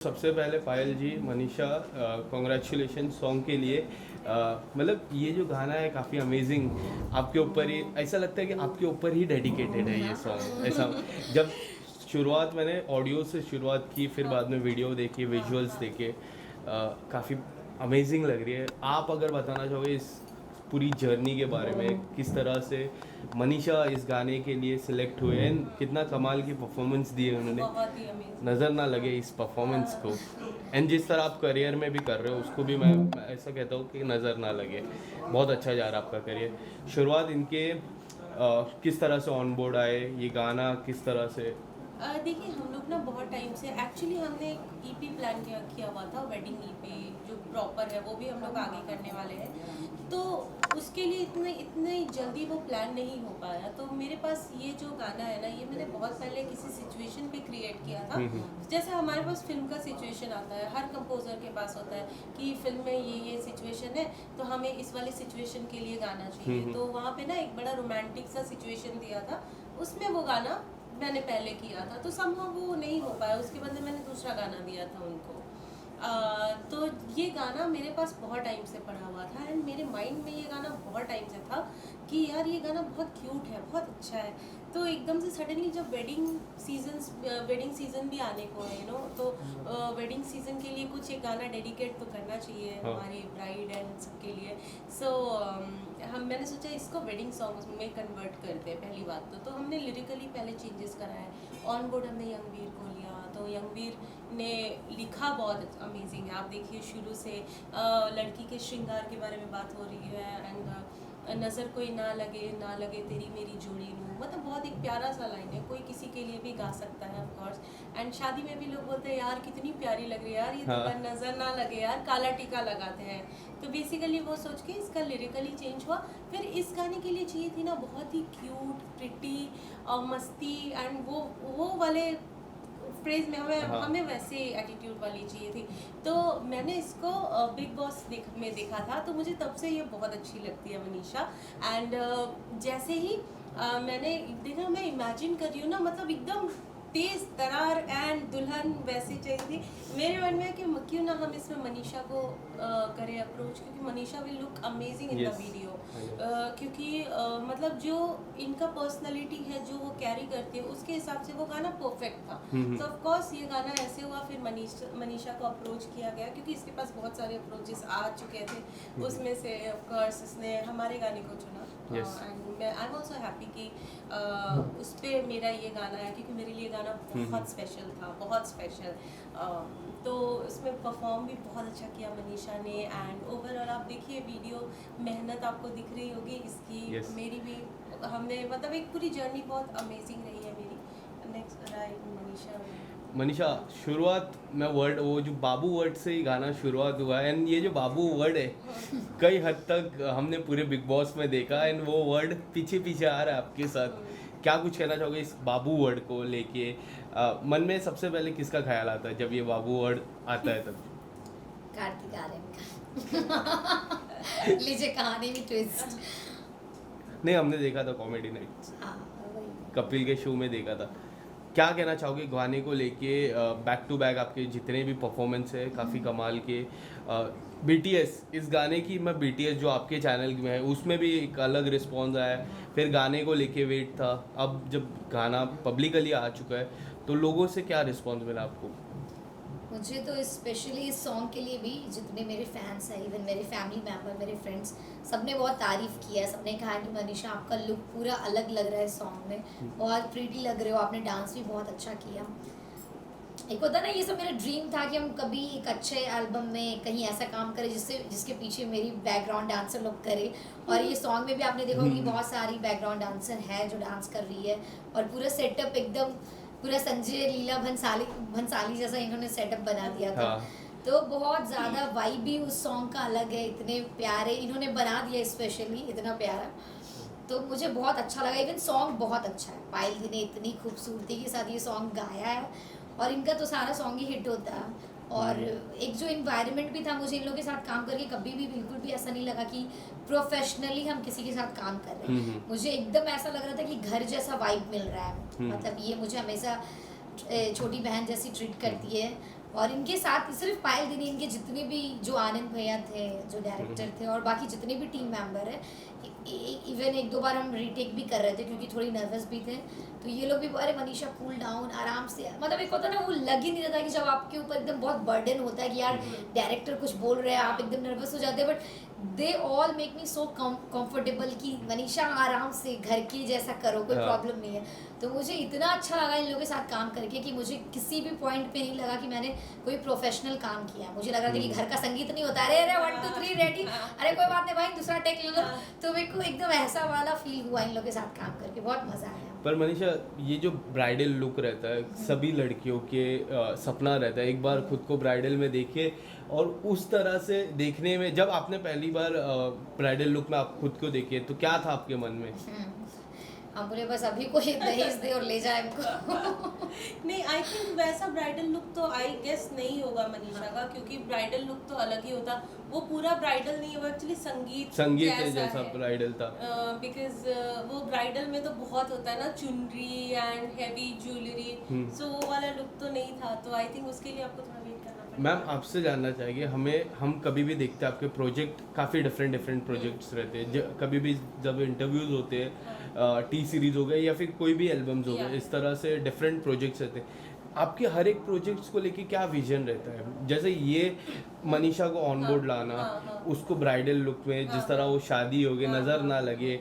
सबसे पहले पायल जी, Manisha, congratulation song के लिए। मतलब ये जो गाना है काफ़ी अमेजिंग, आपके ऊपर ही ऐसा लगता है कि आपके ऊपर ही डेडिकेटेड है ये सॉन्ग। ऐसा जब शुरुआत मैंने ऑडियो से शुरुआत की, फिर बाद में वीडियो देखी, विजुअल्स देखे, काफ़ी अमेजिंग लग रही है। आप अगर बताना चाहोगे इस पूरी जर्नी के बारे में, किस तरह से मनीषा इस गाने के लिए सिलेक्ट हुए एंड कितना कमाल की परफॉर्मेंस दी है उन्होंने, बहुत ही अमेजिंग। नज़र ना लगे इस परफॉर्मेंस को। एंड जिस तरह आप करियर में भी कर रहे हो उसको भी मैं ऐसा कहता हूँ कि नज़र ना लगे। बहुत अच्छा जा रहा है आपका करियर। शुरुआत इनके किस तरह से ऑन बोर्ड आए, ये गाना किस तरह से? देखिए हम लोग ना बहुत टाइम से एक्चुअली हमने एक ईपी प्लान किया हुआ था, वेडिंग ईपी जो प्रॉपर है वो भी हम लोग आगे करने वाले हैं। तो उसके लिए इतने जल्दी वो प्लान नहीं हो पाया। तो मेरे पास ये जो गाना है ना, ये मैंने बहुत पहले किसी सिचुएशन पे क्रिएट किया था। जैसे हमारे पास फिल्म का सिचुएशन आता है, हर कंपोजर के पास होता है कि फिल्म में ये सिचुएशन है तो हमें इस वाली सिचुएशन के लिए गाना चाहिए। तो वहाँ पे ना एक बड़ा रोमांटिक सा सिचुएशन दिया था, उसमें वो गाना मैंने पहले किया था। तो समहाउ वो नहीं हो पाया, उसके बदले मैंने दूसरा गाना दिया था उनको। तो ये गाना मेरे पास बहुत टाइम से पड़ा हुआ था एंड मेरे माइंड में ये गाना बहुत टाइम से था कि यार ये गाना बहुत क्यूट है, बहुत अच्छा है। तो एकदम से सडनली जब वेडिंग सीजन भी आने को है तो वेडिंग सीजन के लिए कुछ एक गाना डेडिकेट तो करना चाहिए हमारी ब्राइड एंड सबके लिए। सो मैंने सोचा इसको वेडिंग सॉन्ग में कन्वर्ट करते हैं पहली बात। तो हमने लिरिकली पहले चेंजेस कराए। ऑन बोर्ड हमने यंगवीर को लिया, तो यंगवीर ने लिखा बहुत अमेजिंग है। आप देखिए शुरू से लड़की के श्रृंगार के बारे में बात हो रही है एंड नज़र कोई ना लगे तेरी मेरी जोड़ी लूँ, मतलब बहुत एक प्यारा सा लाइन है, कोई किसी के लिए भी गा सकता है ऑफ कोर्स। एंड शादी में भी लोग बोलते हैं यार कितनी प्यारी लग रही है यार, ये तो नज़र ना लगे यार, काला टीका लगाते हैं। तो बेसिकली वो सोच के इसका लिरिकली चेंज हुआ। फिर इस गाने के लिए चाहिए थी ना बहुत ही क्यूट, प्रिटी और मस्ती एंड वो वाले फ्रेज में हमें वैसे एटीट्यूड वाली चाहिए थी। तो मैंने इसको बिग बॉस में देखा था, तो मुझे तब से ये बहुत अच्छी लगती है मनीषा। एंड जैसे ही मैंने देखा, मैं इमेजिन कर रही हूँ ना, मतलब एकदम तेज तरार एंड दुल्हन वैसी चाहिए थी। मेरे मन में कि क्यों ना हम इसमें मनीषा को करें अप्रोच, क्योंकि Manisha will look amazing in the video. क्योंकि मतलब जो इनका पर्सनालिटी है जो वो कैरी करती है, उसके हिसाब से वो गाना परफेक्ट था। तो ऑफ कोर्स ये गाना ऐसे हुआ। फिर मनीषा को अप्रोच किया गया क्योंकि इसके पास बहुत सारे अप्रोचेस आ चुके थे, उसमें से ऑफ कोर्स इसने हमारे गाने को चुना। And I am also happy कि उस पर मेरा ये गाना है, क्योंकि मेरे लिए गाना बहुत स्पेशल था, बहुत स्पेशल। तो इसमें परफॉर्म भी बहुत अच्छा किया मनीषा ने। एंड ओवरऑल आप देखिए वीडियो, मेहनत आपको दिख रही होगी इसकी। मेरी भी, हमने मतलब एक पूरी जर्नी बहुत अमेजिंग रही है मेरी। नेक्स्ट मनीषा, शुरुआत में वर्ड, वो जो बाबू वर्ड से ही गाना शुरुआत हुआ है एंड ये जो बाबू वर्ड है कई हद तक हमने पूरे बिग बॉस में देखा एंड वो वर्ड पीछे पीछे आ रहा है आपके साथ। क्या कुछ कहना चाहोगे इस बाबू वर्ड को लेके? मन में सबसे पहले किसका ख्याल आता है जब ये बाबू वर्ड आता है? तब कार्तिक आर्यन का। लीजिए कहानी में ट्विस्ट। नहीं, हमने देखा था कॉमेडी नाइट्स, कपिल के शो में देखा था। क्या कहना चाहोगे गाने को लेके? बैक टू बैक आपके जितने भी परफॉर्मेंस है काफ़ी कमाल के। BTS, इस गाने की, मैं BTS जो आपके चैनल में है उसमें भी एक अलग रिस्पॉन्स आया है। फिर गाने को लेके वेट था, अब जब गाना पब्लिकली आ चुका है तो लोगों से क्या रिस्पॉन्स मिला आपको? मुझे तो स्पेशली इस सॉन्ग के लिए भी जितने मेरे फैंस हैं, इवन मेरे फैमिली मेम्बर, मेरे फ्रेंड्स, सबने बहुत तारीफ़ किया है। सबने कहा कि मनीषा आपका लुक पूरा अलग लग रहा है सॉन्ग में, बहुत प्रीटी लग रहे हो, आपने डांस भी बहुत अच्छा किया। एक होता ना, ये सब मेरा ड्रीम था कि हम कभी एक अच्छे एल्बम में कहीं ऐसा काम करें जिसके पीछे मेरी बैकग्राउंड डांसर लोग करे। और ये सॉन्ग में भी आपने देखा कि बहुत सारी बैकग्राउंड डांसर है जो डांस कर रही है, और पूरा सेटअप एकदम पूरा संजय लीला भंसाली जैसा इन्होंने सेटअप बना दिया था। तो बहुत ज़्यादा वाइब भी उस सॉन्ग का अलग है, इतने प्यारे इन्होंने बना दिया, स्पेशली इतना प्यारा। तो मुझे बहुत अच्छा लगा। इवन सॉन्ग बहुत अच्छा है, पायल जी ने इतनी खूबसूरती के साथ ये सॉन्ग गाया है, और इनका तो सारा सॉन्ग ही हिट होता है। और एक जो इन्वायरमेंट भी था, मुझे इन लोगों के साथ काम करके कभी भी बिल्कुल भी ऐसा नहीं लगा कि प्रोफेशनली हम किसी के साथ काम कर रहे हैं। मुझे एकदम ऐसा लग रहा था कि घर जैसा वाइब मिल रहा है। मतलब ये मुझे हमेशा छोटी बहन जैसी ट्रीट करती है, और इनके साथ सिर्फ पायल दी नहीं, इनके जितने भी जो आनंद भैया थे जो डायरेक्टर थे और बाकी जितने भी टीम मेंबर हैं, इवन एक दो बार हम रीटेक भी कर रहे थे क्योंकि थोड़ी नर्वस भी थे, तो ये लोग भी अरे मनीषा कूल डाउन आराम से, मतलब एक होता है ना वो लग ही नहीं रहता कि जब आपके ऊपर एकदम बहुत बर्डन होता है कि यार डायरेक्टर कुछ बोल रहे हैं आप एकदम नर्वस हो जाते हैं, but they all make me so comfortable कि मनीषा आराम से घर की जैसा करो, कोई प्रॉब्लम नहीं है। तो मुझे इतना अच्छा लगा इन लोगों के साथ काम करके कि मुझे किसी भी पॉइंट पे नहीं लगा कि मैंने कोई प्रोफेशनल काम किया। मुझे लग रहा था कि घर का संगीत नहीं होता, अरे अरे 1 2 3 रेडी, अरे कोई बात नहीं भाई दूसरा टेक ले लो। तो मेरे को एकदम ऐसा वाला फील हुआ इन लोगों के साथ काम करके, बहुत मज़ा आया। पर मनीषा, ये जो ब्राइडल लुक रहता है सभी लड़कियों के सपना रहता है एक बार खुद को ब्राइडल में देखे, और उस तरह से देखने में जब आपने पहली बार ब्राइडल लुक में आप खुद को देखे तो क्या था आपके मन में? हम बोले बस अभी कोई दहेज दे और ले जाए हमको। नहीं, आई थिंक वैसा ब्राइडल लुक तो आई गेस नहीं होगा मनीषा का, क्योंकि ब्राइडल लुक तो अलग ही होता, वो पूरा ब्राइडल नहीं है, वो एक्चुअली संगीत जैसा ब्राइडल था। बिकॉज वो ब्राइडल में तो बहुत होता है ना, चुनरी एंड हैवी ज्वेलरी, सो वो वाला लुक तो नहीं था, तो आई थिंक उसके लिए आपको थोड़ा वेट करना पड़ेगा। मैम आपसे जानना चाहेंगे, हम कभी भी देखते हैं आपके प्रोजेक्ट काफ़ी डिफरेंट प्रोजेक्ट्स रहते हैं, कभी भी जब इंटरव्यूज़ होते हैं टी सीरीज़ हो गए या फिर कोई भी एल्बम्स हो गए, इस तरह से डिफरेंट प्रोजेक्ट्स रहते हैं, आपके हर एक प्रोजेक्ट्स को लेके क्या विजन रहता है? जैसे ये मनीषा को ऑन बोर्ड लाना, उसको ब्राइडल लुक में जिस तरह वो शादी हो गई नज़र ना लगे,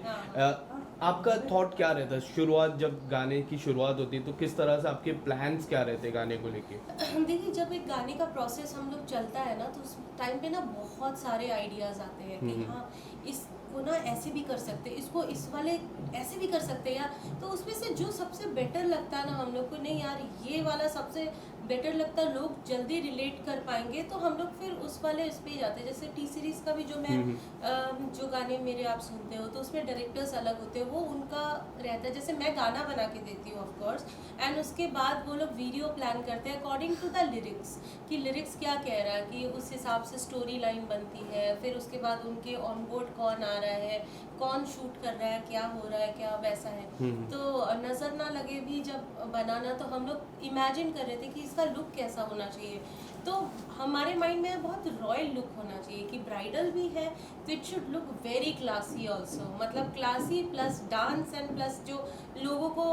आपका थॉट क्या रहता है? शुरुआत जब गाने की शुरुआत होती है तो किस तरह से आपके प्लान्स क्या रहते हैं गाने को लेके? देखिए, जब एक गाने का प्रोसेस हम लोग चलता है ना, तो उस टाइम पे ना बहुत सारे आइडियाज़ आते हैं कि हाँ इसको ना ऐसे भी कर सकते, इसको इस वाले ऐसे भी कर सकते हैं यार, तो उसमें से जो सबसे बेटर लगता है ना हम लोग को, नहीं यार ये वाला सबसे बेटर लगता है, लोग जल्दी रिलेट कर पाएंगे, तो हम लोग फिर उस वाले इस पे ही जाते हैं। जैसे टी सीरीज़ का भी जो मैं जो गाने मेरे आप सुनते हो, तो उसमें डायरेक्टर्स अलग होते हैं, वो उनका रहता है, जैसे मैं गाना बना के देती हूँ ऑफ कोर्स, एंड उसके बाद वो लोग वीडियो प्लान करते हैं अकॉर्डिंग टू द लिरिक्स, कि लिरिक्स क्या कह रहा है, कि उस हिसाब से स्टोरी लाइन बनती है, फिर उसके बाद उनके ऑन बोर्ड कौन आ रहा है, कौन शूट कर रहा है, क्या हो रहा है, क्या वैसा है। तो नज़र ना लगे भी जब बनाना, तो हम लोग इमेजिन कर रहे थे कि इसका लुक कैसा होना चाहिए, तो हमारे माइंड में बहुत रॉयल लुक होना चाहिए कि ब्राइडल भी है तो it should look very classy also, मतलब classy plus dance and plus जो लोगों को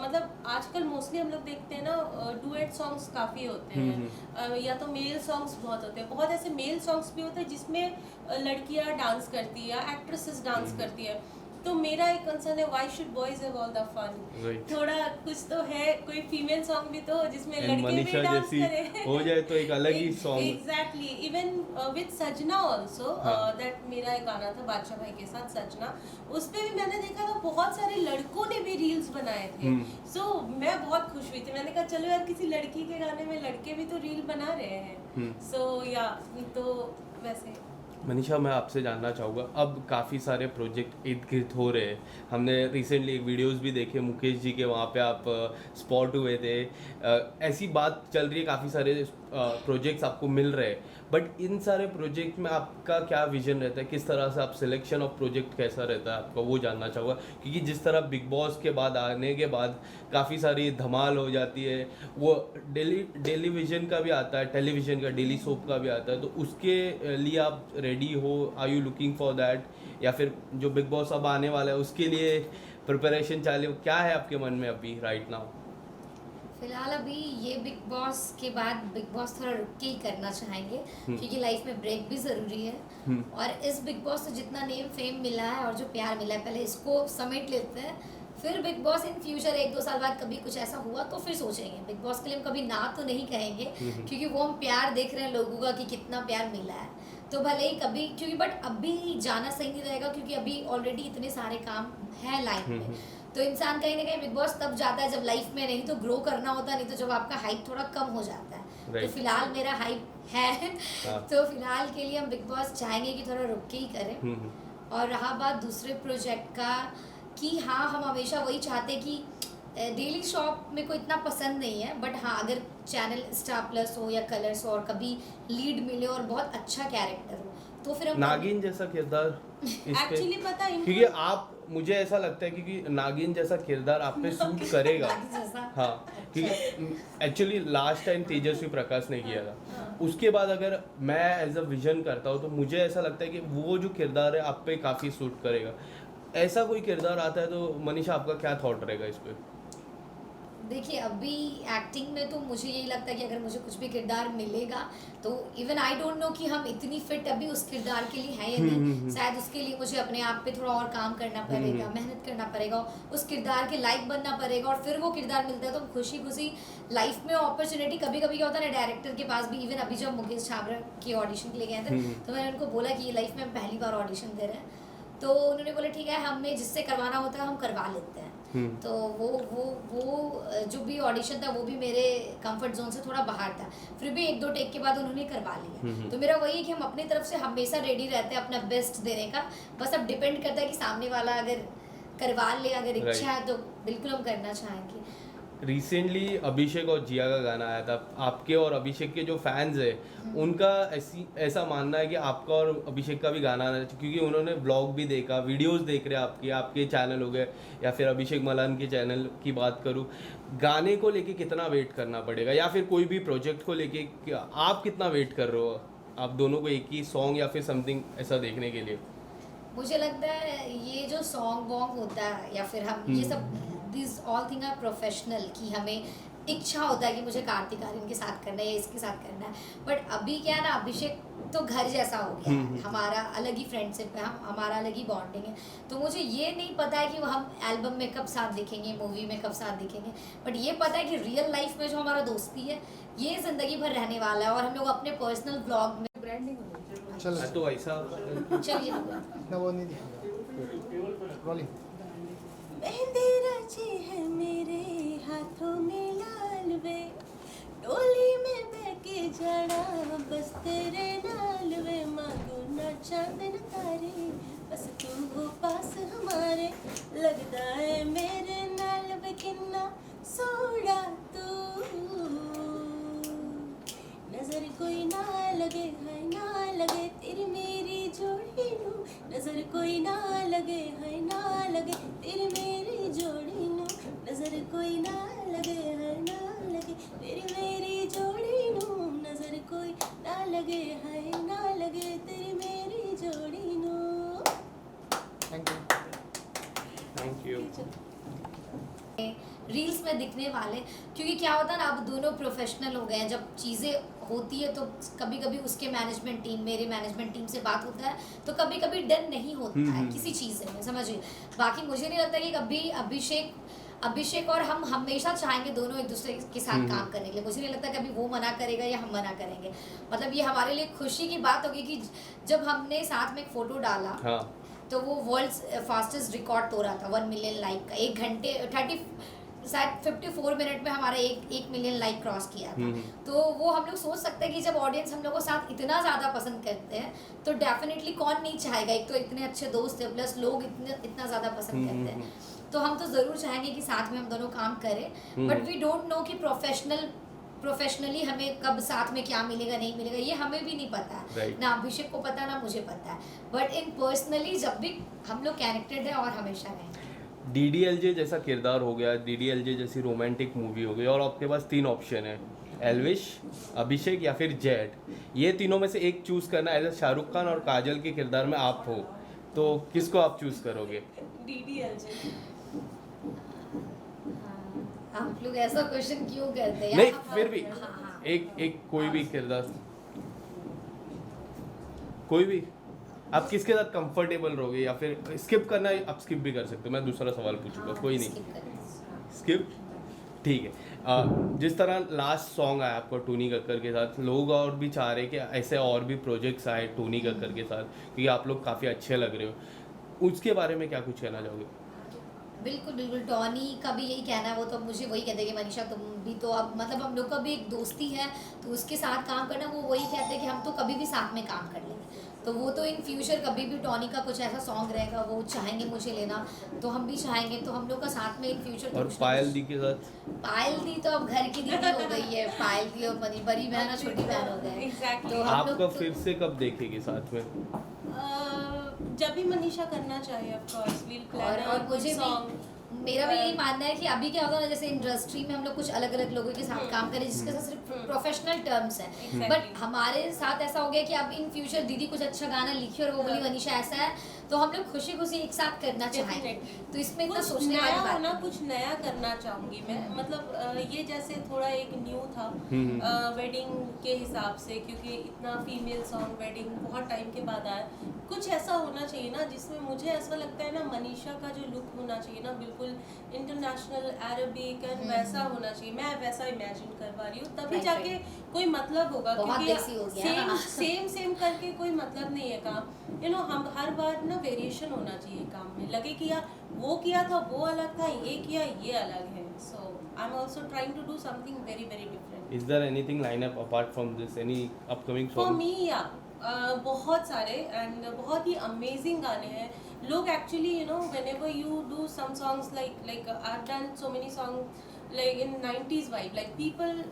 मतलब आजकल मोस्टली हम लोग देखते हैं ना, डुएट सॉन्ग्स काफ़ी होते हैं, या तो मेल सॉन्ग्स बहुत होते हैं, बहुत ऐसे मेल सॉन्ग्स भी होते हैं जिसमें लड़कियां डांस करती है, एक्ट्रेसेस डांस करती है, तो मेरा एक कंसर्न है, why should boys have all the fun, थोड़ा कुछ तो है, कोई फीमेल सॉन्ग भी तो जिसमें लड़के भी डांस करें हो जाए तो एक अलग ही सॉन्ग। एग्जैक्टली, इवन विद सजना ऑल्सो, दैट मेरा एक गाना था बादशाह भाई के साथ सजना, उस पे भी मैंने देखा था बहुत सारे लड़कों ने भी रील्स बनाए थे, सो मैं बहुत खुश हुई थी, मैंने कहा चलो यार किसी लड़की के गाने में लड़के भी तो रील बना रहे हैं, सो या तो वैसे। मनीषा, मैं आपसे जानना चाहूँगा, अब काफ़ी सारे प्रोजेक्ट इर्द गिर्द हो रहे हैं, हमने रिसेंटली एक वीडियोस भी देखे मुकेश जी के, वहाँ पे आप स्पॉट हुए थे, ऐसी बात चल रही है, काफ़ी सारे प्रोजेक्ट्स आपको मिल रहे हैं, बट इन सारे प्रोजेक्ट में आपका क्या विजन रहता है, किस तरह से आप सिलेक्शन ऑफ प्रोजेक्ट कैसा रहता है आपका, वो जानना चाहूँगा, क्योंकि जिस तरह बिग बॉस के बाद आने के बाद काफ़ी सारी धमाल हो जाती है, वो डेली विजन का भी आता है, टेलीविज़न का डेली सोप का भी आता है, तो उसके लिए आप रेडी हो, are you looking for that, या फिर जो बिग बॉस अब आने वाला है उसके लिए प्रिपरेशन चालू, क्या है आपके मन में अभी राइट नाउ? फिलहाल अभी ये बिग बॉस के बाद बिग बॉस थोड़ा रुक के ही करना चाहेंगे, क्योंकि लाइफ में ब्रेक भी ज़रूरी है, और इस बिग बॉस से जितना नेम फेम मिला है और जो प्यार मिला है, पहले इसको समेट लेते हैं, फिर बिग बॉस इन फ्यूचर 1-2 साल बाद कभी कुछ ऐसा हुआ तो फिर सोचेंगे। बिग बॉस के लिए हम कभी ना तो नहीं कहेंगे, क्योंकि वो हम प्यार देख रहे हैं लोगों का कि कितना प्यार मिला है, तो भले ही कभी, क्योंकि बट अभी जाना सही नहीं रहेगा, क्योंकि अभी ऑलरेडी इतने सारे काम हैं लाइफ में, तो इंसान कहीं ना कहीं बिग बॉस तब जाता है जब लाइफ में नहीं तो ग्रो करना होता है, नहीं तो जब आपका हाइप थोड़ा कम हो जाता है, तो फिलहाल मेरा हाइप है तो फिलहाल के लिए हम बिग बॉस चाहेंगे कि थोड़ा रुक के ही करें। और रहा बात दूसरे प्रोजेक्ट का, कि हाँ हम हमेशा वही चाहते कि डेली शॉप मेरे को इतना पसंद नहीं है, बट हाँ अगर चैनल स्टार प्लस हो या कलर्स हो और कभी लीड मिले और बहुत अच्छा कैरेक्टर हो तो फिर हम नागिन जैसा किरदार इस पे, एक्चुअली पता है क्योंकि आप, मुझे ऐसा लगता है क्योंकि नागिन जैसा किरदार आप पे सूट करेगा। जैसा हाँ, क्योंकि actually last time Tejasswi Prakash ने किया था, उसके बाद अगर मैं एज अ विजन करता हूँ तो मुझे ऐसा लगता है कि वो जो किरदार है आप पे काफ़ी सूट करेगा। ऐसा कोई किरदार आता है तो मनीषा आपका क्या थॉट रहेगा इस पे? देखिए अभी एक्टिंग में तो मुझे यही लगता है कि अगर मुझे कुछ भी किरदार मिलेगा तो इवन आई डोंट नो कि हम इतनी फिट अभी उस किरदार के लिए हैं या नहीं। शायद उसके लिए मुझे अपने आप पे थोड़ा और काम करना पड़ेगा, मेहनत करना पड़ेगा, उस किरदार के लायक बनना पड़ेगा और फिर वो किरदार मिलता है तो खुशी खुशी लाइफ में अपॉर्चुनिटी कभी कभी क्या होता है ना, डायरेक्टर के पास भी, इवन अभी जब मुकेश छाबड़ा के ऑडिशन के लिए गए थे तो मैंने उनको बोला कि ये लाइफ में हम पहली बार ऑडिशन दे रहे हैं, तो उन्होंने बोला ठीक है हमें जिससे करवाना होता है हम करवा लेते हैं। तो वो जो भी ऑडिशन था वो भी मेरे कंफर्ट जोन से थोड़ा बाहर था, फिर भी 1-2 टेक के बाद उन्होंने करवा लिया। तो मेरा वही है कि हम अपनी तरफ से हमेशा रेडी रहते हैं अपना बेस्ट देने का, बस अब डिपेंड करता है कि सामने वाला अगर करवा ले, अगर इच्छा है तो बिल्कुल हम करना चाहेंगे। रिसेंटली अभिषेक और जिया का गाना आया था, आपके और अभिषेक के जो फैंस है उनका ऐसा मानना है कि आपका और अभिषेक का भी गाना आना चाहिए, क्योंकि उन्होंने ब्लॉग भी देखा, वीडियोस देख रहे हैं आपके चैनल हो गए या फिर अभिषेक मलान के चैनल की बात करूँ, गाने को लेके कितना वेट करना पड़ेगा या फिर कोई भी प्रोजेक्ट को लेके आप कितना वेट कर रहे हो, आप दोनों को एक ही सॉन्ग या फिर समथिंग ऐसा देखने के लिए? मुझे लगता है ये जो सॉन्ग वॉन्ग होता है या फिर हम ये सब this all thing are professional, कि हमें इच्छा होता है कि मुझे कार्तिक आर्यन के साथ करना है या इसके साथ करना है, बट अभी क्या है ना, अभिषेक तो घर जैसा हो गया है, हमारा अलग ही फ्रेंडशिप है, हमारा अलग ही बॉन्डिंग है, तो मुझे ये नहीं पता है कि हम एल्बम में कब साथ दिखेंगे, मूवी में कब साथ दिखेंगे, बट ये पता है कि रियल लाइफ में जो हमारा दोस्ती है ये ज़िंदगी भर रहने वाला है और हम लोग अपने पर्सनल ब्लॉग में ब्रांडिंग चल तो ऐसा चलिए ना वो नहीं दिखेगा रोलिंग। मेहंदी रची है मेरे हाथों में लाल वे, डोली में बहके जाना बस तेरे नाल वे, मांगो ना चांदन तारे बस तू हो पास हमारे, लगता है मेरे नाल वे किन्ना सोड़ा तू, नजर कोई ना लगे है ना लगे तेरी मेरी जोड़ी नू, नजर कोई ना लगे है ना लगे तेरी मेरी जोड़ी नू, नजर कोई ना लगे है ना लगे तेरी मेरी जोड़ी नू, नजर कोई ना लगे है ना लगे तेरी मेरी जोड़ी नू। Thank you. रील्स में दिखने वाले, क्योंकि क्या होता है ना अब दोनों प्रोफेशनल हो गए हैं, जब चीज़ें होती है तो कभी कभी उसके मैनेजमेंट टीम मेरे मैनेजमेंट टीम से बात होता है तो कभी कभी डन नहीं होता है किसी चीज़ में, समझिए। बाकी मुझे नहीं लगता कि कभी अभिषेक और हम हमेशा चाहेंगे दोनों एक दूसरे के साथ काम करने के लिए, मुझे नहीं लगता कभी वो मना करेगा या हम मना करेंगे, मतलब ये हमारे लिए खुशी की बात होगी कि जब हमने साथ में एक फ़ोटो डाला हाँ। तो वो वर्ल्ड फास्टेस्ट रिकॉर्ड तो रहा था 1 मिलियन लाइक का, 1 घंटे 54 मिनट में हमारा 1 मिलियन लाइक क्रॉस किया था। तो वो हम लोग सोच सकते हैं कि जब ऑडियंस हम लोग को साथ इतना ज़्यादा पसंद करते हैं तो डेफिनेटली कौन नहीं चाहेगा, एक तो इतने अच्छे दोस्त है प्लस लोग इतना ज़्यादा पसंद करते हैं, तो हम तो ज़रूर चाहेंगे कि साथ में हम दोनों काम करें, बट वी डोंट नो कि प्रोफेशनली हमें कब साथ में क्या मिलेगा नहीं मिलेगा ये हमें भी नहीं पता है, ना अभिषेक को पता ना मुझे पता है, बट इन पर्सनली जब भी हम लोग कनेक्टेड है और हमेशा रहेंगे। DDLJ जैसा किरदार हो गया, DDLJ जैसी रोमांटिक मूवी हो गई और आपके पास 3 ऑप्शन है, एल्विश, अभिषेक या फिर जेट, ये तीनों में से एक चूज करना है, एज शाहरुख खान और काजल के किरदार में आप हो तो किसको आप चूज करोगे? DDLJ। आप लोग ऐसा क्वेश्चन क्यों करते हैं? नहीं फिर भी एक कोई भी किरदार, कोई भी आप किसके साथ कंफर्टेबल रहोगे या फिर स्किप करना है, आप स्किप भी कर सकते हो, मैं दूसरा सवाल पूछूंगा, कोई नहीं स्किप, ठीक है। जिस तरह लास्ट सॉन्ग आया आपका टोनी कक्कर के साथ, लोग और भी चाह रहे कि ऐसे और भी प्रोजेक्ट्स आए टोनी कक्कर के साथ, क्योंकि आप लोग काफ़ी अच्छे लग रहे हो, उसके बारे में क्या कुछ कहना चाहोगे? बिल्कुल बिल्कुल, टॉनी का भी यही कहना है, वो तो मुझे वही कहते हैं कि मनीषा तुम भी तो अब मतलब हम लोग का भी एक दोस्ती है, तो उसके साथ काम करना, वो वही कहते हैं कि हम तो कभी भी साथ में काम कर लेंगे। तो वो तो इन फ्यूचर कभी भी टॉनी का कुछ ऐसा सॉन्ग रहेगा वो चाहेंगे मुझे लेना, तो हम भी चाहेंगे, तो हम लोग का साथ में इन फ्यूचर। और पायल दी के साथ पायल दी तो अब घर की दीदी हो गई है, पायल दी और बड़ी बड़ी बहन और छोटी बहन हो गए। Exactly. तो हम लोग आपका तो- फिर से कब देखेंगे साथ में? जब भी मनीषा करना चाहे ऑफ कोर्स वील प्लान और मुझे सॉन्ग। भी मेरा भी यही मानना है कि अभी क्या होता है ना, जैसे इंडस्ट्री में हम लोग कुछ अलग अलग लोगों के साथ काम करें जिसके साथ सिर्फ प्रोफेशनल टर्म्स हैं, Exactly. बट हमारे साथ ऐसा हो गया कि अब इन फ्यूचर दीदी कुछ अच्छा गाना लिखी और वो बोली मनीषा ऐसा है, तो हम लोग खुशी खुशी एक साथ करना चाहेंगे। Definitely. तो इसमें इतना कुछ सोचने नया वाली बात होना, नहीं। कुछ नया करना चाहूंगी मैं। मतलब ये जैसे थोड़ा एक न्यू था वेडिंग के हिसाब से, क्योंकि इतना फीमेल सॉन्ग वेडिंग बहुत टाइम के बाद आया। कुछ ऐसा होना चाहिए ना जिसमें मुझे ऐसा लगता है ना, मनीषा का जो लुक होना चाहिए ना बिल्कुल इंटरनेशनल अरबिक एंड वैसा होना चाहिए। मैं वैसा इमेजिन कर पा रही हूँ, तभी Right, जाके कोई मतलब होगा। बहुत देसी हो क्योंकि गया ना। सेम करके कोई मतलब नहीं है काम। यू नो हम हर बार ना वेरिएशन होना चाहिए काम में, लगे कि यार वो किया था वो अलग था, ये किया ये अलग है। So I am also trying to do something very very different. Is there anything line up apart from this? Any upcoming for song? मी या बहुत सारे एंड बहुत ही अमेजिंग गाने हैं। लोग actually you know whenever you do some songs like I've done so many songs like in 90s vibe, like people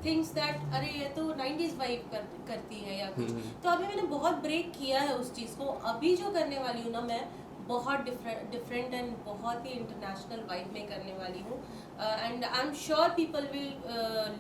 thinks that अरे ये तो 90s vibe करती है या कुछ। तो अभी मैंने बहुत ब्रेक किया है उस चीज़ को। अभी जो करने वाली हूँ ना मैं, बहुत डिफरेंट एंड बहुत ही इंटरनेशनल वाइब में करने वाली हूँ। And I am sure people will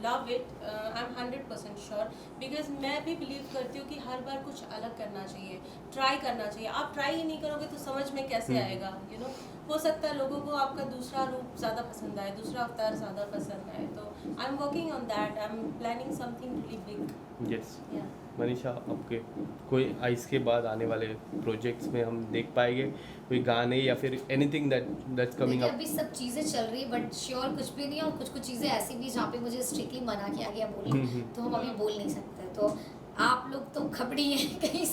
love it. I am 100% sure, because मैं भी बिलीव करती हूँ कि हर बार कुछ अलग करना चाहिए, ट्राई करना चाहिए। आप ट्राई ही नहीं करोगे तो समझ में कैसे आएगा? यू नो हो सकता है लोगों को आपका दूसरा रूप ज़्यादा पसंद आए, दूसरा अवतार ज़्यादा पसंद आए। तो I am working on that, I am planning something really big. Yes. Manisha, आपके कोई इसके बाद आने वाले प्रोजेक्ट्स में हम देख पाएंगे कोई गाने या फिर एनीथिंग दैट्स कमिंग देखिए अप? अभी सब चीज़ें चल रही है बट श्योर कुछ भी नहीं है, और कुछ चीज़ें ऐसी भी जहाँ पे मुझे स्ट्रिक्टली मना किया गया बोलने, तो हम अभी बोल नहीं सकते। तो आप लोग तो खबड़ी हैं, कहीं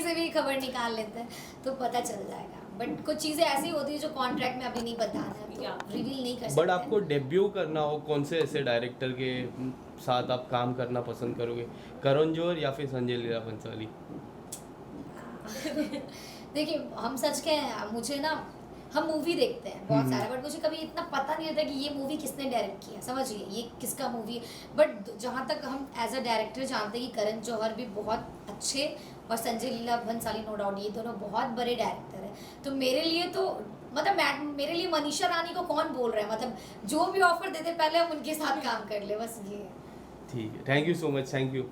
से भी खबर निकाल लेते हैं तो पता चल जाएगा। बट कुछ चीज़ें ऐसी होती है जो कॉन्ट्रैक्ट में अभी नहीं बताना है, तो रिवील नहीं कर सकते। बट आपको डेब्यू करना हो, कौन से ऐसे डायरेक्टर के साथ आप काम करना पसंद करोगे? करण जौहर या फिर संजय लीला भंसाली? देखिए हम सच कहें, मुझे ना हम मूवी देखते हैं बहुत सारे, बट मुझे कभी इतना पता नहीं होता कि ये मूवी किसने डायरेक्ट किया, समझिए ये किसका मूवी है। बट जहाँ तक हम एज अ डायरेक्टर जानते हैं कि करण जौहर भी बहुत अच्छे और संजय लीला भंसाली नो डाउट ये दोनों बहुत बड़े डायरेक्टर हैं। तो मेरे लिए तो मतलब मेरे लिए मनीषा रानी को कौन बोल रहा है, मतलब जो भी ऑफर देते पहले हम उनके साथ काम कर ले, बस ये है। ठीक है, thank you so much, thank you.